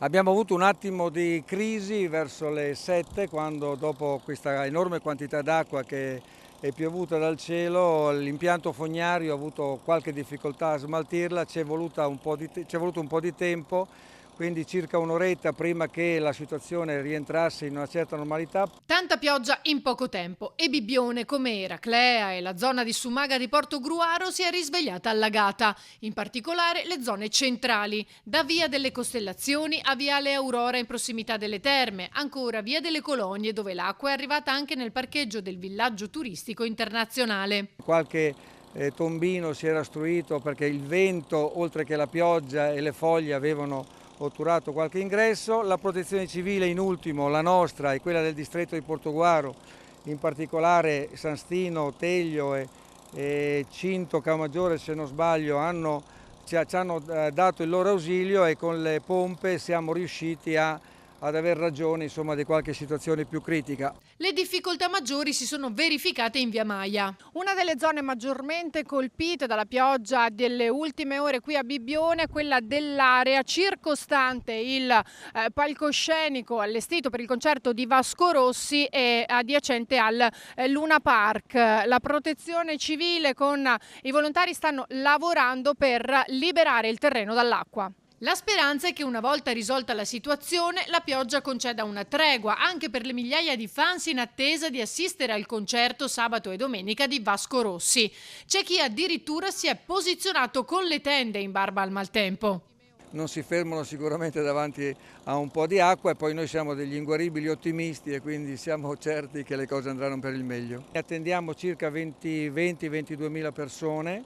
Abbiamo avuto un attimo di crisi verso le 7 quando dopo questa enorme quantità d'acqua che è piovuta dal cielo l'impianto fognario ha avuto qualche difficoltà a smaltirla, c'è voluto un po' di tempo, quindi circa un'oretta prima che la situazione rientrasse in una certa normalità. Tanta pioggia in poco tempo e Bibbione come Eraclea e la zona di Sumaga di Portogruaro si è risvegliata allagata, in particolare le zone centrali, da Via delle Costellazioni a Viale Aurora in prossimità delle Terme, ancora Via delle Colonie dove l'acqua è arrivata anche nel parcheggio del villaggio turistico internazionale. Qualche tombino si era ostruito perché il vento, oltre che la pioggia e le foglie, avevano otturato qualche ingresso. La protezione civile, in ultimo, la nostra e quella del distretto di Portoguaro, in particolare San Stino, Teglio e Cinto Camaggiore, se non sbaglio, ci hanno dato il loro ausilio e con le pompe siamo riusciti ad aver ragione, insomma, di qualche situazione più critica. Le difficoltà maggiori si sono verificate in Via Maia. Una delle zone maggiormente colpite dalla pioggia delle ultime ore qui a Bibbione è quella dell'area circostante il palcoscenico allestito per il concerto di Vasco Rossi e adiacente al Luna Park. La protezione civile con i volontari stanno lavorando per liberare il terreno dall'acqua. La speranza è che una volta risolta la situazione la pioggia conceda una tregua anche per le migliaia di fans in attesa di assistere al concerto sabato e domenica di Vasco Rossi. C'è chi addirittura si è posizionato con le tende in barba al maltempo. Non si fermano sicuramente davanti a un po' di acqua e poi noi siamo degli inguaribili ottimisti e quindi siamo certi che le cose andranno per il meglio. Attendiamo circa 20-22 mila persone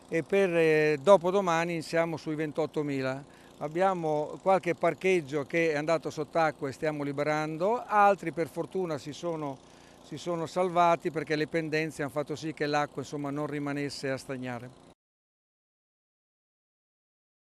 e per dopodomani siamo sui 28.000. Abbiamo qualche parcheggio che è andato sott'acqua e stiamo liberando, altri per fortuna si sono salvati perché le pendenze hanno fatto sì che l'acqua, insomma, non rimanesse a stagnare.